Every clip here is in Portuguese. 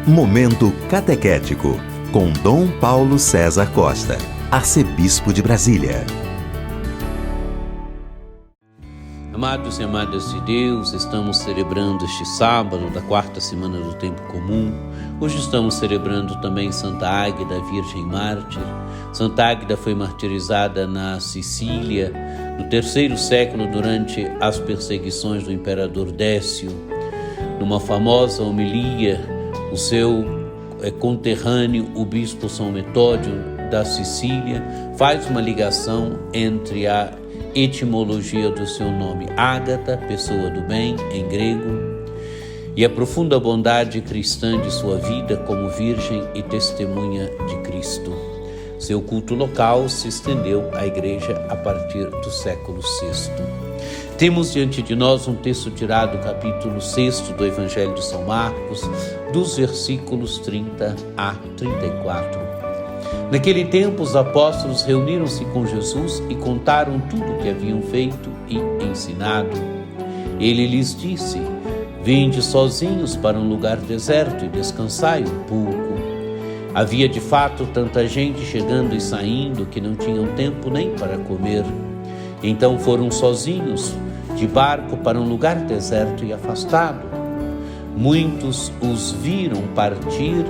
Momento Catequético, com Dom Paulo César Costa, arcebispo de Brasília. Amados e amadas de Deus, estamos celebrando este sábado da quarta semana do Tempo Comum. Hoje estamos celebrando também Santa Águeda, Virgem Mártir. Santa Águeda foi martirizada na Sicília no terceiro século durante as perseguições do imperador Décio. Numa famosa homilia, o seu conterrâneo, o bispo São Metódio da Sicília, faz uma ligação entre a etimologia do seu nome, Ágata, pessoa do bem, em grego, e a profunda bondade cristã de sua vida como virgem e testemunha de Cristo. Seu culto local se estendeu à igreja a partir do século VI. Temos diante de nós um texto tirado do capítulo 6 do Evangelho de São Marcos, dos versículos 30 a 34. Naquele tempo, os apóstolos reuniram-se com Jesus e contaram tudo o que haviam feito e ensinado. Ele lhes disse: "Vinde sozinhos para um lugar deserto e descansai um pouco." Havia de fato tanta gente chegando e saindo que não tinham tempo nem para comer. Então foram sozinhos de barco para um lugar deserto e afastado. Muitos os viram partir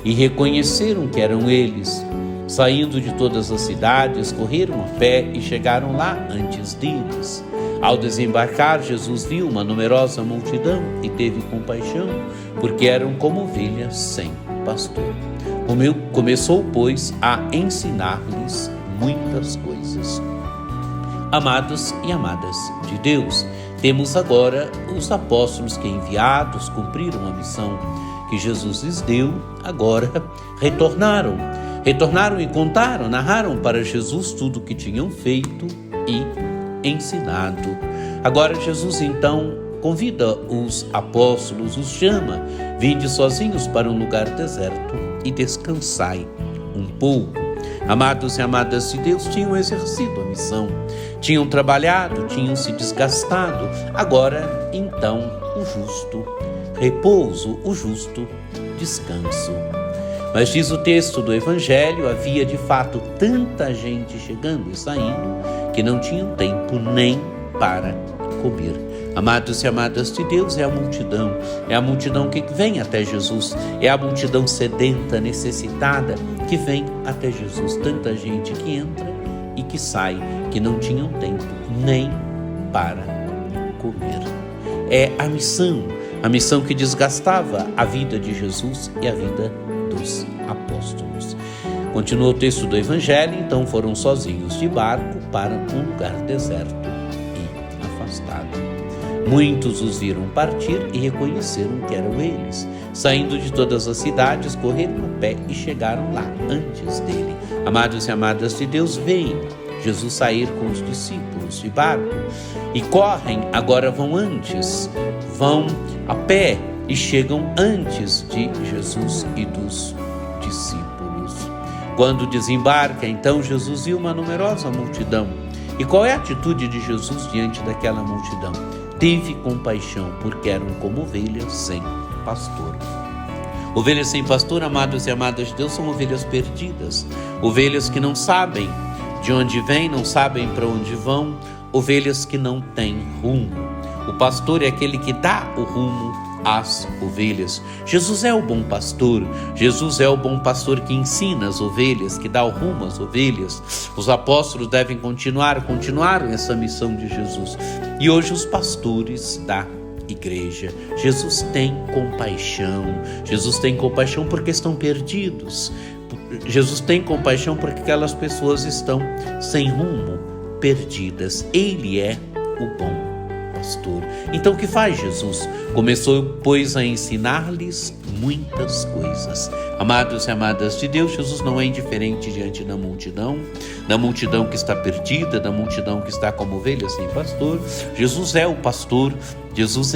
e reconheceram que eram eles. Saindo de todas as cidades, correram a pé e chegaram lá antes deles. Ao desembarcar, Jesus viu uma numerosa multidão e teve compaixão, porque eram como ovelhas sem pastor. Começou, pois, a ensinar-lhes muitas coisas. Amados e amadas de Deus, temos agora os apóstolos que, enviados, cumpriram a missão que Jesus lhes deu, agora retornaram e contaram, narraram para Jesus tudo o que tinham feito e ensinado. Agora Jesus então convida os apóstolos, os chama: "Vinde sozinhos para um lugar deserto e descansai um pouco." Amados e amadas de Deus, tinham exercido a missão, tinham trabalhado, tinham se desgastado. Agora, então, o justo repouso, o justo descanso. Mas diz o texto do Evangelho, havia de fato tanta gente chegando e saindo que não tinham tempo nem para comer. Amados e amadas de Deus, é a multidão que vem até Jesus, é a multidão sedenta, necessitada, que vem até Jesus. Tanta gente que entra e que sai, que não tinham tempo nem para comer. É a missão que desgastava a vida de Jesus e a vida dos apóstolos. Continua o texto do Evangelho: então foram sozinhos de barco para um lugar deserto e afastado. Muitos os viram partir e reconheceram que eram eles. Saindo de todas as cidades, correram a pé e chegaram lá antes dele. Amados e amadas de Deus, veem Jesus sair com os discípulos de barco e correm, agora vão a pé e chegam antes de Jesus e dos discípulos. Quando desembarca, então, Jesus viu uma numerosa multidão. E qual é a atitude de Jesus diante daquela multidão? Teve compaixão, porque eram como ovelhas sem pastor. Ovelhas sem pastor, amados e amadas de Deus, são ovelhas perdidas. Ovelhas que não sabem de onde vêm, não sabem para onde vão. Ovelhas que não têm rumo. O pastor é aquele que dá o rumo às ovelhas. Jesus é o bom pastor. Jesus é o bom pastor que ensina as ovelhas, que dá o rumo às ovelhas. Os apóstolos devem continuaram essa missão de Jesus. E hoje os pastores da igreja. Jesus tem compaixão porque estão perdidos. Jesus tem compaixão porque aquelas pessoas estão sem rumo, perdidas. Ele é o bom pastor. Então o que faz Jesus? Começou, pois, a ensinar-lhes muitas coisas. Amados e amadas de Deus, Jesus não é indiferente diante da multidão que está perdida, da multidão que está como ovelha sem pastor. Jesus é o pastor. Jesus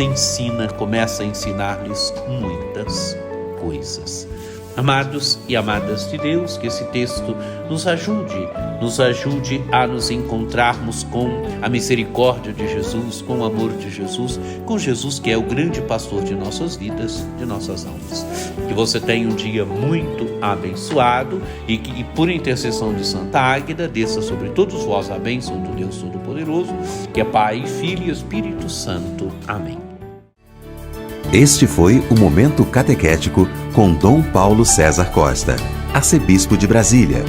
começa a ensinar-lhes muitas coisas. Amados e amadas de Deus, que esse texto nos ajude a nos encontrarmos com a misericórdia de Jesus, com o amor de Jesus, com Jesus que é o grande pastor de nossas vidas, de nossas almas. Que você tenha um dia muito abençoado e que, por intercessão de Santa Águeda, desça sobre todos vós a bênção do Deus Todo-Poderoso, que é Pai, Filho e Espírito Santo. Amém. Este foi o Momento Catequético com Dom Paulo César Costa, arcebispo de Brasília.